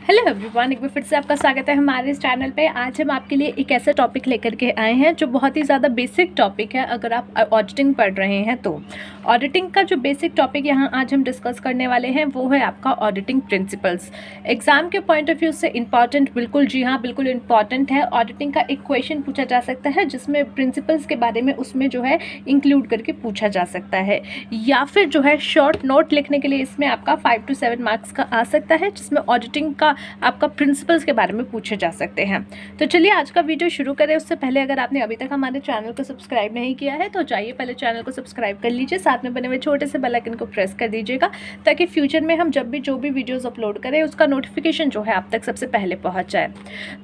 Hello everyone, एक बार फिर से आपका स्वागत है हमारे इस चैनल पे। आज हम आपके लिए एक ऐसा टॉपिक लेकर के आए हैं जो बहुत ही ज़्यादा बेसिक टॉपिक है अगर आप ऑडिटिंग पढ़ रहे हैं तो। ऑडिटिंग का जो बेसिक टॉपिक यहाँ आज हम डिस्कस करने वाले हैं वो है आपका ऑडिटिंग प्रिंसिपल्स। एग्जाम के पॉइंट ऑफ व्यू से इंपॉर्टेंट, बिल्कुल जी हाँ, बिल्कुल इंपॉर्टेंट है। ऑडिटिंग का एक क्वेश्चन पूछा जा सकता है जिसमें प्रिंसिपल्स के बारे में उसमें जो है इंक्लूड करके पूछा जा सकता है, या फिर जो है शॉर्ट नोट लिखने के लिए इसमें आपका 5 to 7 मार्क्स का आ सकता है जिसमें ऑडिटिंग का आपका प्रिंसिपल्स के बारे में पूछे जा सकते हैं। तो चलिए आज का वीडियो शुरू करें। उससे पहले अगर आपने अभी तक हमारे चैनल को सब्सक्राइब नहीं किया है तो जाइए पहले चैनल को सब्सक्राइब कर लीजिए, साथ में बने हुए छोटे से बेल आइकन को प्रेस कर दीजिएगा ताकि फ्यूचर में हम जब भी जो भी वीडियोस अपलोड करें उसका नोटिफिकेशन जो है आप तक सबसे पहले पहुंच जाए।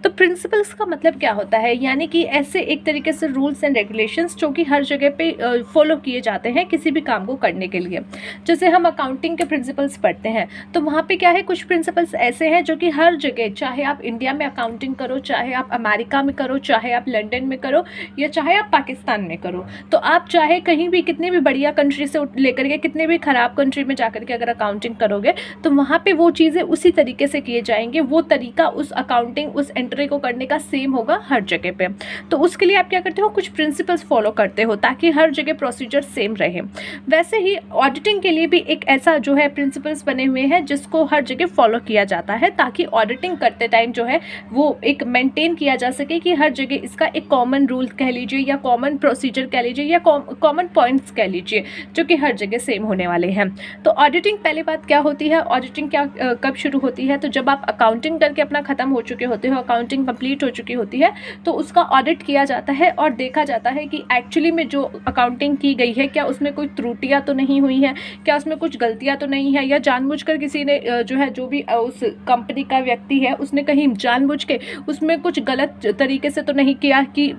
तो प्रिंसिपल्स का मतलब क्या होता है, यानी कि ऐसे एक तरीके से रूल्स एंड रेगुलेशंस जो कि हर जगह पे फॉलो किए जाते हैं किसी भी काम को करने के लिए। जैसे हम अकाउंटिंग के प्रिंसिपल्स पढ़ते हैं तो वहाँ पे क्या है, कुछ प्रिंसिपल्स ऐसे हैं जो कि हर जगह, चाहे आप इंडिया में अकाउंटिंग करो, चाहे आप अमेरिका में करो, चाहे आप लंदन में करो, या चाहे आप पाकिस्तान में करो, तो आप चाहे कहीं भी कितनी भी बढ़िया कंट्री से लेकर के कितने भी ख़राब कंट्री में जाकर के अगर अकाउंटिंग करोगे तो वहाँ पे वो चीज़ें उसी तरीके से किए जाएंगे। वो तरीका उस अकाउंटिंग, उस एंट्री को करने का सेम होगा हर जगह पे। तो उसके लिए आप क्या करते हो, कुछ प्रिंसिपल्स फॉलो करते हो ताकि हर जगह प्रोसीजर सेम रहे। वैसे ही ऑडिटिंग के लिए भी एक ऐसा जो है प्रिंसिपल्स बने हुए हैं जिसको हर जगह फॉलो किया जाता है ताकि ऑडिटिंग करते टाइम जो है वो एक मेंटेन किया जा सके कि हर जगह इसका एक कॉमन रूल कह लीजिए या कॉमन प्रोसीजर कह लीजिए या कॉमन पॉइंट्स कह लीजिए जो कि हर जगह सेम होने वाले हैं। तो ऑडिटिंग, पहली बात क्या होती है, ऑडिटिंग क्या कब शुरू होती है, तो जब आप अकाउंटिंग करके अपना ख़त्म हो चुके होते हो, अकाउंटिंग कंप्लीट हो चुकी होती है तो उसका ऑडिट किया जाता है और देखा जाता है कि एक्चुअली में जो अकाउंटिंग की गई है क्या उसमें कोई त्रुटियाँ तो नहीं हुई हैं, क्या उसमें कुछ गलतियाँ तो नहीं है, या जानबूझकर किसी ने जो है जो भी उस कंपनी का व्यक्ति है उसने कहीं जानबूझ के उसमें कुछ गलत तरीके से तो नहीं किया कि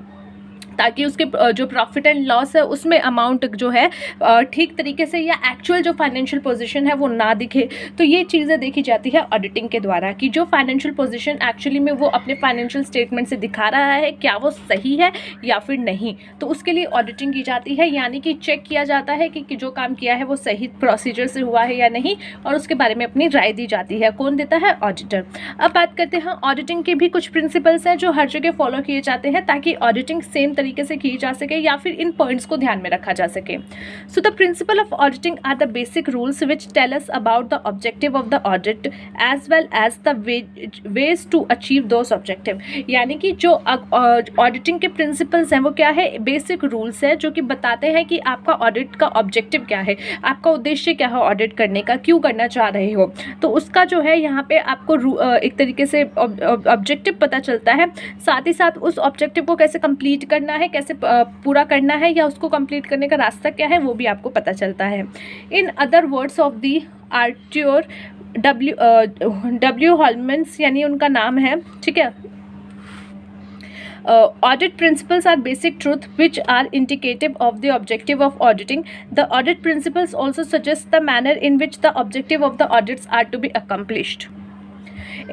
ताकि उसके जो प्रॉफिट एंड लॉस है उसमें अमाउंट जो है ठीक तरीके से या एक्चुअल जो फाइनेंशियल पोजीशन है वो ना दिखे। तो ये चीज़ें देखी जाती है ऑडिटिंग के द्वारा कि जो फाइनेंशियल पोजीशन एक्चुअली में वो अपने फाइनेंशियल स्टेटमेंट से दिखा रहा है क्या वो सही है या फिर नहीं। तो उसके लिए ऑडिटिंग की जाती है, यानी कि चेक किया जाता है कि जो काम किया है वो सही प्रोसीजर से हुआ है या नहीं, और उसके बारे में अपनी राय दी जाती है। कौन देता है? ऑडिटर। अब बात करते हैं ऑडिटिंग के भी कुछ प्रिंसिपल्स हैं जो हर जगह फॉलो किए जाते हैं ताकि ऑडिटिंग सेम तरीके से की जा सके या फिर इन पॉइंट्स को ध्यान में रखा जा सके। So the principle of auditing are the basic rules which tell us about the objective of the audit as well as the ways to achieve those objective. यानी कि जो ऑडिटिंग के प्रिंसिपल्स हैं वो क्या है, बेसिक रूल्स है जो कि बताते हैं कि आपका ऑडिट का ऑब्जेक्टिव क्या है, आपका उद्देश्य क्या है ऑडिट करने का, क्यों करना चाह रहे हो। तो उसका जो है यहाँ पे आपको एक तरीके से ऑब्जेक्टिव पता चलता है, साथ ही साथ उस ऑब्जेक्टिव को कैसे कंप्लीट करना है, कैसे पूरा करना है, या उसको कंप्लीट करने का रास्ता क्या है वो भी आपको पता चलता है। In other words of the Arthur W Holmans, यानी उनका नाम है, ठीक है। Audit principles are basic truth which are indicative of the objective of auditing. The audit principles also suggest the manner in which the objective of the audits are to be accomplished.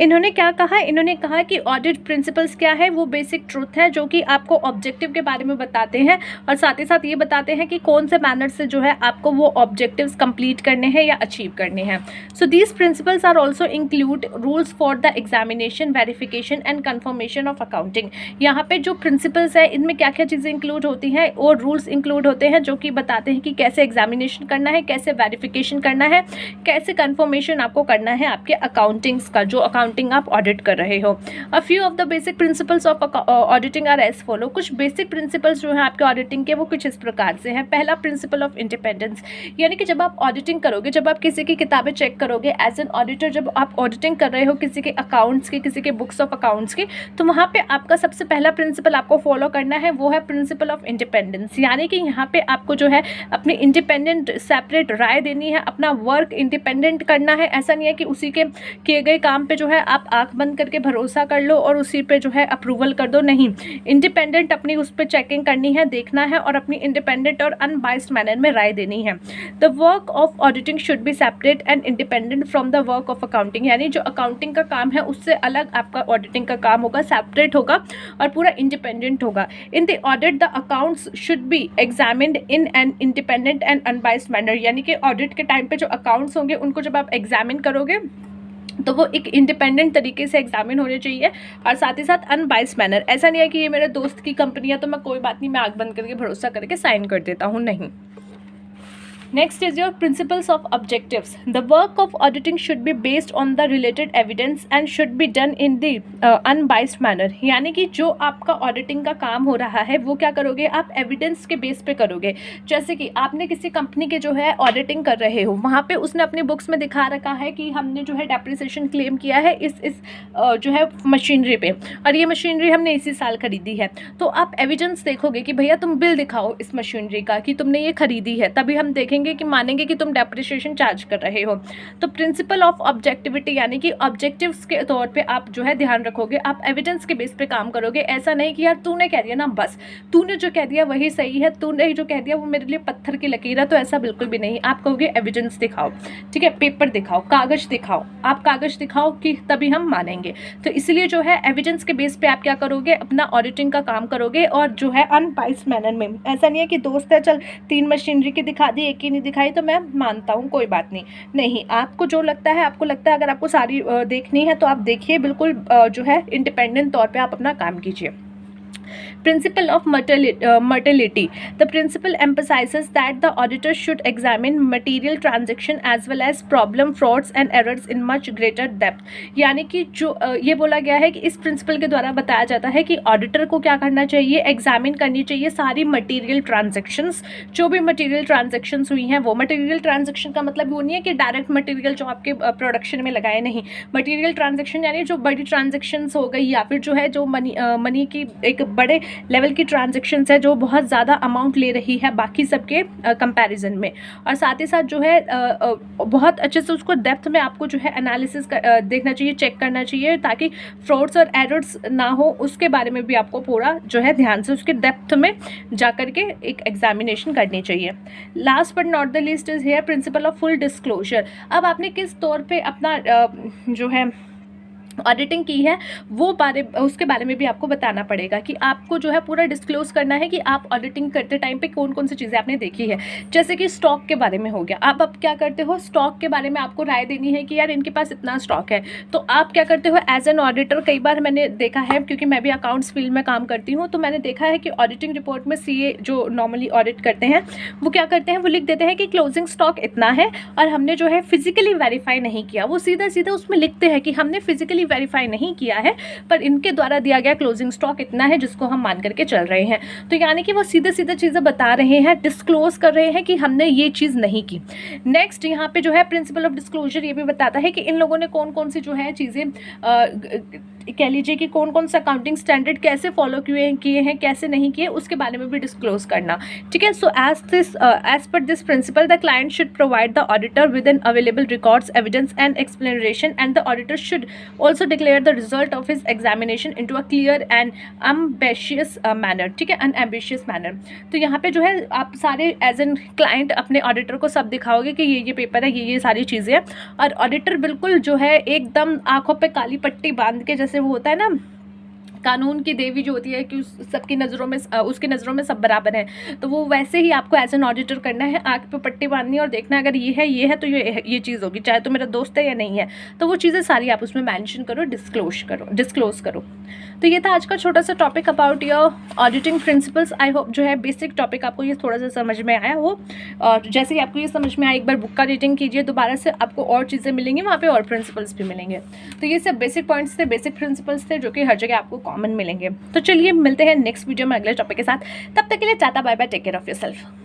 इन्होंने क्या कहा, इन्होंने कहा कि audit principles क्या है, वो basic truth है जो कि आपको ऑब्जेक्टिव के बारे में बताते हैं और साथ ही साथ ये बताते हैं कि कौन से मैनर से जो है आपको वो ऑब्जेक्टिव्स कंप्लीट करने हैं या अचीव करने हैं। So these principles are also include rules for the examination, verification and confirmation of accounting. यहाँ पे जो प्रिंसिपल्स है इनमें क्या क्या चीज़ें इंक्लूड होती हैं और रूल्स इंक्लूड होते हैं जो कि बताते हैं कि कैसे एग्जामिनेशन करना है, कैसे वेरिफिकेशन करना है, कैसे कन्फर्मेशन आपको करना है आपके अकाउंटिंग्स का, जो अकाउंटिंग आप ऑडिट कर रहे हो। A few of the basic principles of auditing are as follow. कुछ बेसिक प्रिंसिपल्स जो है आपके ऑडिटिंग के वो कुछ इस प्रकार से हैं। पहला प्रिंसिपल ऑफ इंडिपेंडेंस, यानी कि जब आप ऑडिटिंग करोगे, जब आप किसी की किताबें चेक करोगे एज एन ऑडिटर, जब आप ऑडिटिंग कर रहे हो किसी के अकाउंट्स की, किसी के बुक्स ऑफ अकाउंट्स की, तो वहाँ पे आपका सबसे पहला प्रिंसिपल आपको फॉलो करना है वो है प्रिंसिपल ऑफ इंडिपेंडेंस। यानी कि यहाँ पे आपको जो है अपनी इंडिपेंडेंट सेपरेट राय देनी है, अपना वर्क इंडिपेंडेंट करना है। ऐसा नहीं है कि उसी के किए गए काम पे जो है आप आंख बंद करके भरोसा कर लो और उसी पे जो है अप्रूवल कर दो, नहीं। इंडिपेंडेंट अपनी उस पर चेकिंग करनी है, देखना है और अपनी इंडिपेंडेंट और अनबाइस्ड मैनर में राय देनी है। The work of auditing should be separate and independent from the work of accounting. यानी जो अकाउंटिंग का काम है उससे अलग आपका ऑडिटिंग का काम होगा, सेपरेट होगा और पूरा इंडिपेंडेंट होगा। In the audit the accounts should be examined in an independent and unbiased manner. यानी कि ऑडिट के टाइम पे जो अकाउंट्स होंगे उनको जब आप एग्जामिन करोगे तो वो एक इंडिपेंडेंट तरीके से एग्जामिन होने चाहिए और साथ ही साथ अनबाइस्ड मैनर। ऐसा नहीं है कि ये मेरे दोस्त की कंपनी है तो मैं कोई बात नहीं, मैं आँख बंद करके भरोसा करके साइन कर देता हूँ, नहीं। Next is your principles of objectives. The work of auditing should be based on the related evidence and should be done in the unbiased manner. यानी कि जो आपका ऑडिटिंग का काम हो रहा है वो क्या करोगे, आप एविडेंस के बेस पे करोगे। जैसे कि आपने किसी कंपनी के जो है ऑडिटिंग कर रहे हो, वहाँ पे उसने अपनी बुक्स में दिखा रखा है कि हमने जो है डेप्रिसिएशन क्लेम किया है इस जो है मशीनरी पे, और ये मशीनरी हमने इसी साल खरीदी है। तो आप एविडेंस देखोगे कि भैया तुम बिल दिखाओ इस मशीनरी का कि तुमने ये खरीदी है, तभी हम देखेंगे कि मानेंगे कि तुम डेप्रिसिएशन चार्ज कर रहे हो। तो प्रिंसिपल ऑफ ऑब्जेक्टिविटी यानी कि ऑब्जेक्टिव्स के तौर पे आप जो है ध्यान रखोगे, आप एविडेंस के बेस पे काम करोगे। ऐसा नहीं कि यार तूने कह दिया ना, बस तूने जो कह दिया वही सही है, तूने जो कह दिया वो मेरे लिए पत्थर की लकीर है, तो ऐसा बिल्कुल भी नहीं। आप कहोगे एविडेंस दिखाओ, ठीक है, पेपर दिखाओ, कागज दिखाओ, आप कागज दिखाओ कि तभी हम मानेंगे। तो इसलिए जो है एविडेंस के बेस पे आप क्या करोगे, अपना ऑडिटिंग का काम करोगे, और जो है अनबाइस्ड मैनर में। ऐसा नहीं है कि दोस्त है चल 3 मशीनरी की दिखा दी, एक ही नहीं दिखाई तो मैं मानता हूँ, कोई बात नहीं। नहीं, आपको जो लगता है, आपको लगता है अगर आपको सारी देखनी है तो आप देखिए, बिल्कुल जो है इंडिपेंडेंट तौर पे आप अपना काम कीजिए। Principle of mortality. The principle emphasizes that the auditor should examine material transaction as well as problem, frauds and errors in much greater depth. यानी कि जो ये बोला गया है कि इस प्रिंसिपल के द्वारा बताया जाता है कि ऑडिटर को क्या करना चाहिए, एग्जामिन करनी चाहिए सारी मटेरियल ट्रांजेक्शन्स, जो भी मटेरियल ट्रांजेक्शन्स हुई हैं वो। मटेरियल ट्रांजेक्शन का मतलब वो नहीं है कि डायरेक्ट मटेरियल जो आपके प्रोडक्शन में लगाए, नहीं। मटेरियल ट्रांजेक्शन यानी जो बड़ी ट्रांजेक्शन्स हो गई, या फिर जो है जो मनी की एक बड़े लेवल की ट्रांजेक्शन्स है जो बहुत ज़्यादा अमाउंट ले रही है बाकी सबके कंपैरिजन में। और साथ ही साथ जो है बहुत अच्छे से उसको डेप्थ में आपको जो है एनालिसिस देखना चाहिए, चेक करना चाहिए, ताकि फ्रॉड्स और एरर्स ना हो, उसके बारे में भी आपको पूरा जो है ध्यान से उसके डेप्थ में जा कर के एक एग्जामिनेशन करनी चाहिए। Last but not the least is here principle of full disclosure. अब आपने किस तौर पे अपना जो है ऑडिटिंग की है वो उसके बारे में भी आपको बताना पड़ेगा कि आपको जो है पूरा डिस्क्लोज करना है कि आप ऑडिटिंग करते टाइम पे कौन कौन सी चीज़ें आपने देखी है। जैसे कि स्टॉक के बारे में हो गया, आप अब क्या करते हो, स्टॉक के बारे में आपको राय देनी है कि यार इनके पास इतना स्टॉक है, तो आप क्या करते हो एज एन ऑडिटर। कई बार मैंने देखा है, क्योंकि मैं भी अकाउंट्स फील्ड में काम करती हूँ, तो मैंने देखा है कि ऑडिटिंग रिपोर्ट में सीए जो नॉर्मली ऑडिट करते हैं वो क्या करते हैं, वो लिख देते हैं कि क्लोजिंग स्टॉक इतना है और हमने जो है फिजिकली वेरीफाई नहीं किया। वो सीधा सीधा उसमें लिखते हैं कि हमने फिजिकली वेरीफाई नहीं किया है पर इनके द्वारा दिया गया क्लोजिंग स्टॉक इतना है जिसको हम मान करके चल रहे हैं। तो यानी कि वो सीधे सीधे चीज़ें बता रहे हैं, डिस्क्लोज कर रहे हैं कि हमने ये चीज़ नहीं की। नेक्स्ट यहाँ पे जो है प्रिंसिपल ऑफ डिस्क्लोजर ये भी बताता है कि इन लोगों ने कौन कौन सी जो है चीज़ें कह लीजिए कि कौन कौन सा अकाउंटिंग स्टैंडर्ड कैसे फॉलो किए हैं, कैसे नहीं किए, उसके बारे में भी डिस्क्लोज करना। ठीक है, so as per this principle the client should provide the auditor with an available records, evidence and explanation and the auditor should also declare the result of his examination into a clear and ambitious manner. ठीक है, unambitious manner. तो यहाँ पे जो है आप सारे as an client अपने ऑडिटर को सब दिखाओगे कि ये पेपर है, ये सारी चीज़ें हैं, और ऑडिटर बिल्कुल जो है एकदम आंखों पे काली पट्टी बांध के, जैसे वो होता है ना कानून की देवी जो होती है कि सबकी नज़रों में, उसकी नज़रों में सब बराबर हैं, तो वो वैसे ही आपको एज एन ऑडिटर करना है। आँख पे पट्टी बांधनी है और देखना है अगर ये है तो ये चीज़ होगी, चाहे तो मेरा दोस्त है या नहीं है। तो वो चीज़ें सारी आप उसमें मेंशन करो, डिस्क्लोज करो। तो ये था आज का छोटा सा topic about your auditing principles. I hope जो है बेसिक टॉपिक आपको ये थोड़ा सा समझ में आया हो, और जैसे ही आपको ये समझ में आया, एक बार बुक का रीडिंग कीजिए दोबारा से, आपको और चीज़ें मिलेंगी, वहाँ पे और प्रिंसिपल्स भी मिलेंगे। तो ये सब बेसिक पॉइंट्स थे, बेसिक प्रिंसिपल्स थे जो कि हर जगह आपको कॉमन मिलेंगे। तो चलिए मिलते हैं नेक्स्ट वीडियो में अगले टॉपिक के साथ। तब तक के लिए tata, bye bye, take care of yourself.